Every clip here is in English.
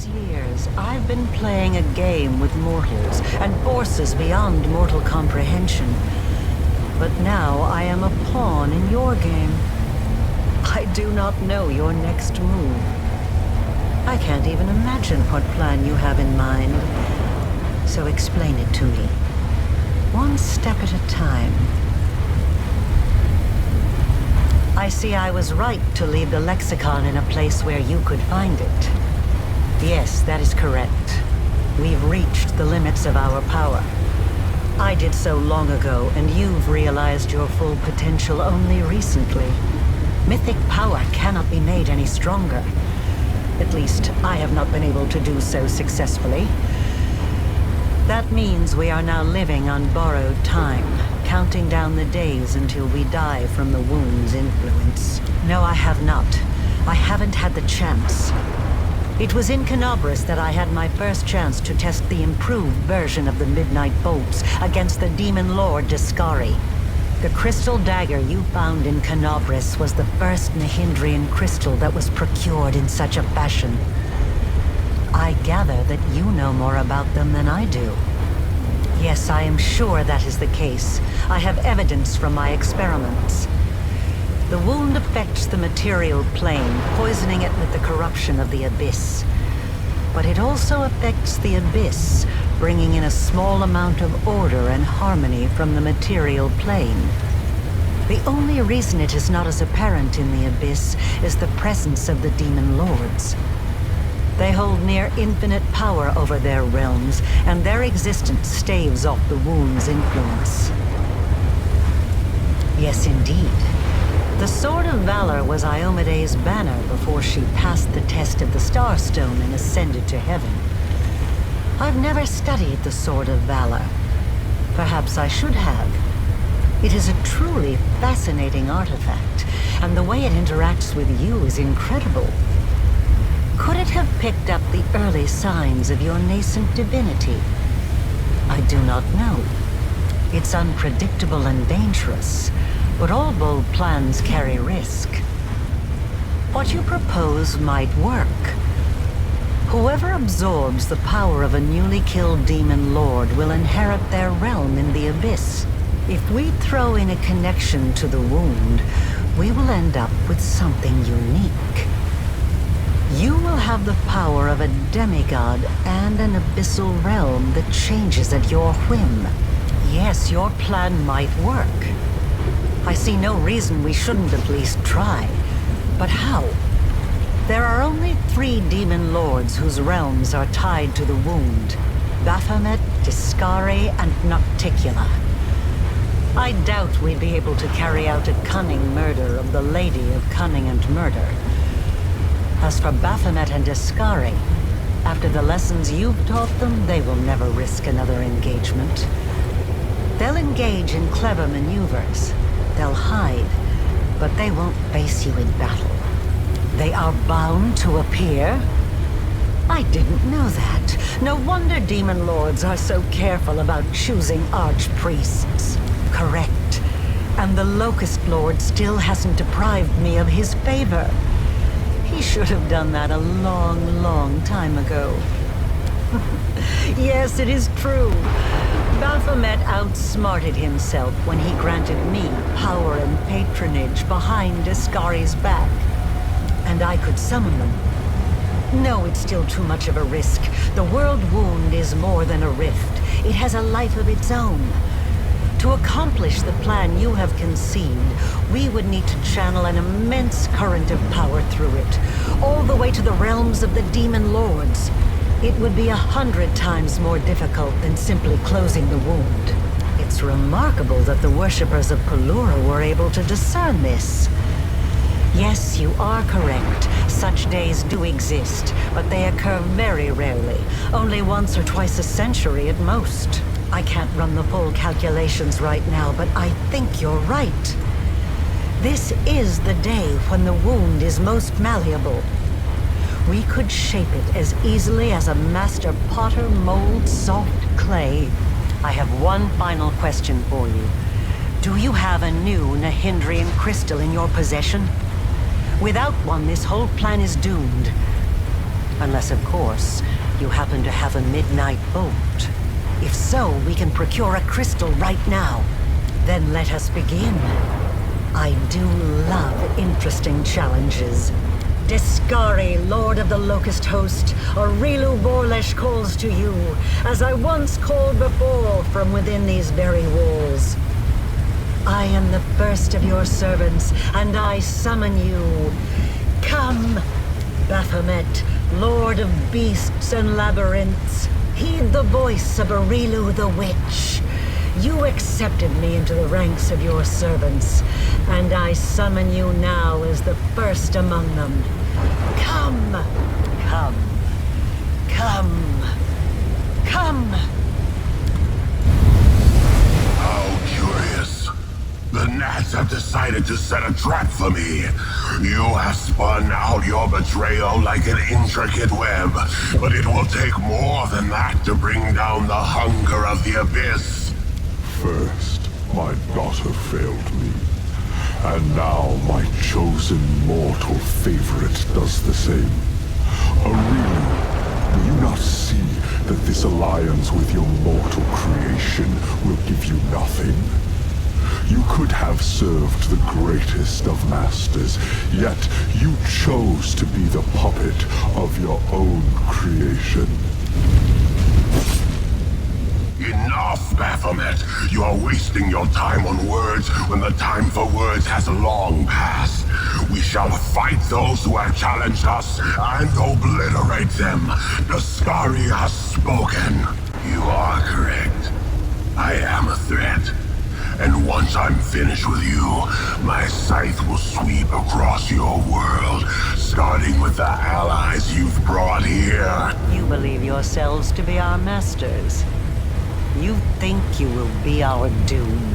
these years, I've been playing a game with mortals and forces beyond mortal comprehension. But now I am a pawn in your game. I do not know your next move. I can't even imagine what plan you have in mind. So explain it to me. One step at a time. I see I was right to leave the lexicon in a place where you could find it. Yes, that is correct. We've reached the limits of our power. I did so long ago, and you've realized your full potential only recently. Mythic power cannot be made any stronger. At least, I have not been able to do so successfully. That means we are now living on borrowed time, counting down the days until we die from the wound's influence. No, I have not. I haven't had the chance. It was in Canobris that I had my first chance to test the improved version of the Midnight Bolts against the Demon Lord Discari. The crystal dagger you found in Canobris was the first Nahindrian crystal that was procured in such a fashion. I gather that you know more about them than I do. Yes, I am sure that is the case. I have evidence from my experiments. The wound affects the material plane, poisoning it with the corruption of the Abyss. But it also affects the Abyss, bringing in a small amount of order and harmony from the material plane. The only reason it is not as apparent in the Abyss is the presence of the Demon Lords. They hold near infinite power over their realms, and their existence staves off the wound's influence. Yes, indeed. The Sword of Valor was Iomede's banner before she passed the test of the Starstone and ascended to heaven. I've never studied the Sword of Valor. Perhaps I should have. It is a truly fascinating artifact, and the way it interacts with you is incredible. Could it have picked up the early signs of your nascent divinity? I do not know. It's unpredictable and dangerous, but all bold plans carry risk. What you propose might work. Whoever absorbs the power of a newly killed Demon Lord will inherit their realm in the Abyss. If we throw in a connection to the wound, we will end up with something unique. You will have the power of a demigod and an abyssal realm that changes at your whim. Yes, your plan might work. I see no reason we shouldn't at least try. But how? There are only 3 Demon Lords whose realms are tied to the wound. Baphomet, Discari, and Nocticula. I doubt we'd be able to carry out a cunning murder of the Lady of Cunning and Murder. As for Baphomet and Discari, after the lessons you've taught them, they will never risk another engagement. They'll engage in clever maneuvers. They'll hide, but they won't face you in battle. They are bound to appear? I didn't know that. No wonder Demon Lords are so careful about choosing archpriests. Correct. And the Locust Lord still hasn't deprived me of his favor. He should have done that a long, long time ago. Yes, it is true. Baphomet outsmarted himself when he granted me power and patronage behind Discari's back. And I could summon them. No, it's still too much of a risk. The world wound is more than a rift. It has a life of its own. To accomplish the plan you have conceived, we would need to channel an immense current of power through it, all the way to the realms of the Demon Lords. It would be 100 times more difficult than simply closing the wound. It's remarkable that the worshippers of Pelura were able to discern this. Yes, you are correct. Such days do exist, but they occur very rarely, only once or twice a century at most. I can't run the full calculations right now, but I think you're right. This is the day when the wound is most malleable. We could shape it as easily as a master potter molds soft clay. I have one final question for you. Do you have a new Nahindrian crystal in your possession? Without one, this whole plan is doomed. Unless, of course, you happen to have a midnight bolt. If so, we can procure a crystal right now. Then let us begin. I do love interesting challenges. Discari, Lord of the Locust Host, Aurilu Borlesh calls to you, as I once called before from within these very walls. I am the first of your servants, and I summon you. Come, Baphomet, Lord of beasts and labyrinths, heed the voice of Aurilu the Witch. You accepted me into the ranks of your servants, and I summon you now as the first among them. Come, come, come, come. How curious. The Nats have decided to set a trap for me. You have spun out your betrayal like an intricate web, but it will take more than that to bring down the hunger of the Abyss. First, my daughter failed me, and now my chosen mortal favorite does the same. Aurilu, do you not see that this alliance with your mortal creation will give you nothing? You could have served the greatest of masters, yet you chose to be the puppet of your own creation. Enough, Baphomet! You are wasting your time on words when the time for words has long passed. We shall fight those who have challenged us and obliterate them. Discari has spoken. You are correct. I am a threat. And once I'm finished with you, my scythe will sweep across your world, starting with the allies you've brought here. You believe yourselves to be our masters. You think you will be our doom.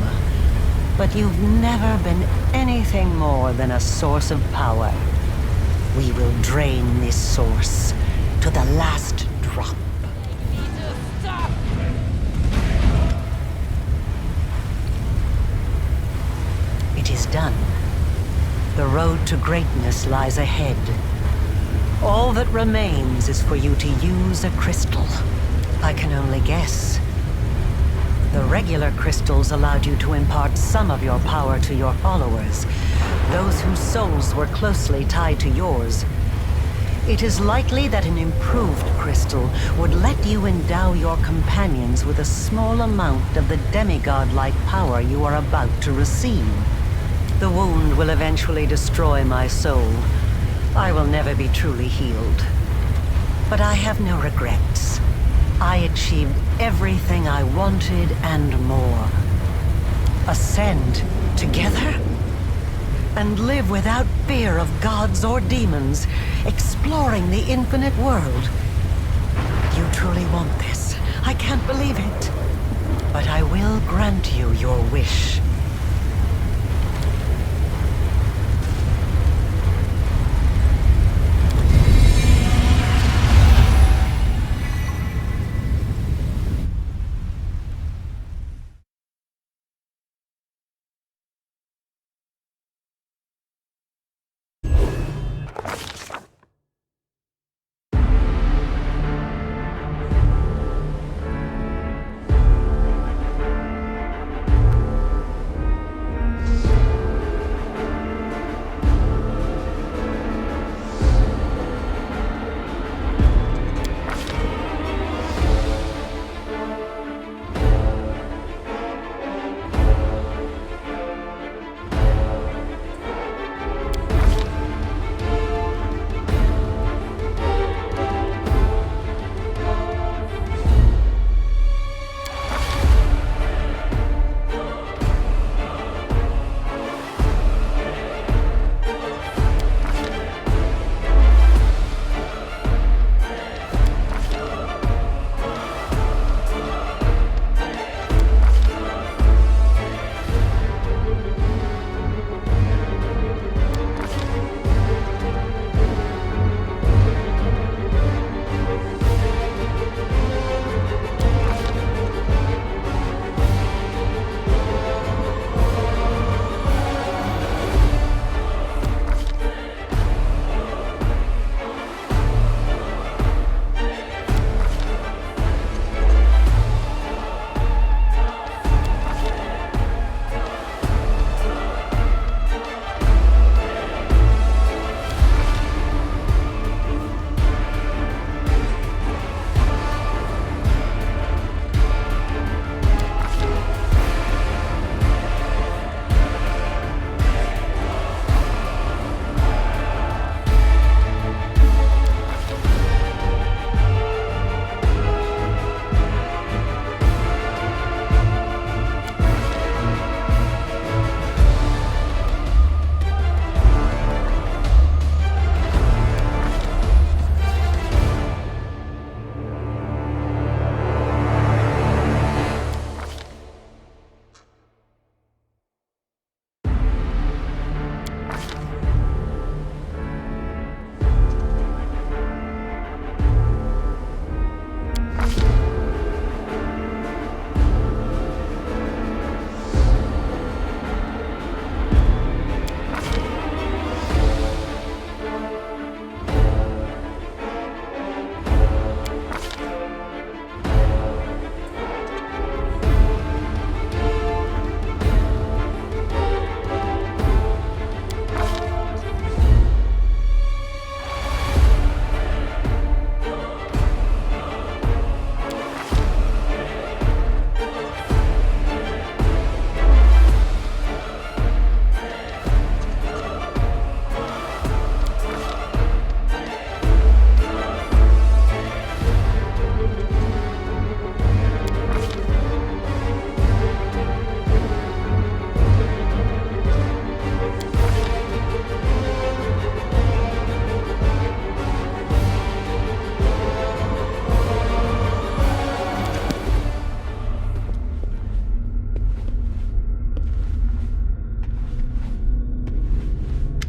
But you've never been anything more than a source of power. We will drain this source to the last drop. It is done. The road to greatness lies ahead. All that remains is for you to use a crystal. I can only guess. The regular crystals allowed you to impart some of your power to your followers, those whose souls were closely tied to yours. It is likely that an improved crystal would let you endow your companions with a small amount of the demigod-like power you are about to receive. The wound will eventually destroy my soul. I will never be truly healed. But I have no regrets. I achieved everything I wanted and more. Ascend together? And live without fear of gods or demons, exploring the infinite world. You truly want this. I can't believe it. But I will grant you your wish.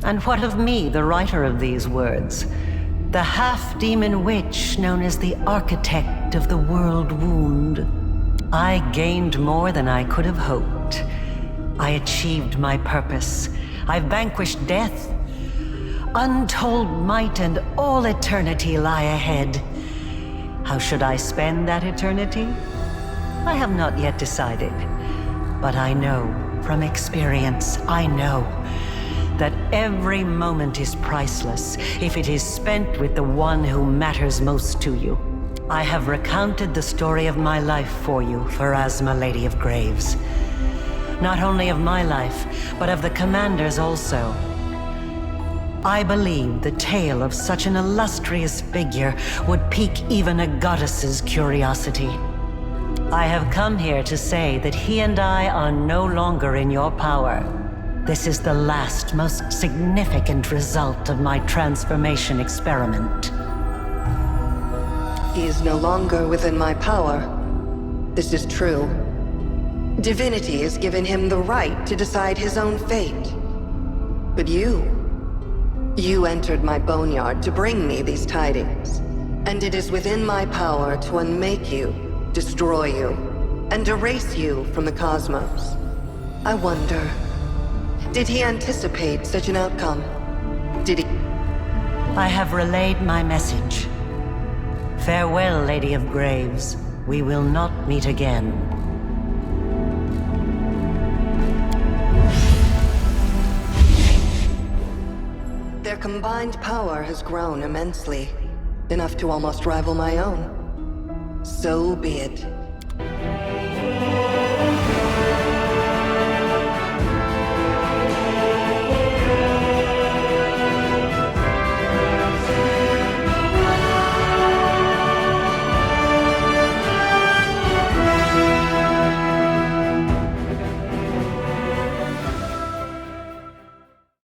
And what of me, the writer of these words? The half-demon witch known as the architect of the world wound. I gained more than I could have hoped. I achieved my purpose. I vanquished death. Untold might and all eternity lie ahead. How should I spend that eternity? I have not yet decided. But I know, from experience, I know that every moment is priceless if it is spent with the one who matters most to you. I have recounted the story of my life for you, Pharasma, Lady of Graves. Not only of my life, but of the Commander's also. I believe the tale of such an illustrious figure would pique even a goddess's curiosity. I have come here to say that he and I are no longer in your power. This is the last, most significant result of my transformation experiment. He is no longer within my power. This is true. Divinity has given him the right to decide his own fate. But you entered my boneyard to bring me these tidings. And it is within my power to unmake you, destroy you, and erase you from the cosmos. I wonder, did he anticipate such an outcome? Did he? I have relayed my message. Farewell, Lady of Graves. We will not meet again. Their combined power has grown immensely, enough to almost rival my own. So be it.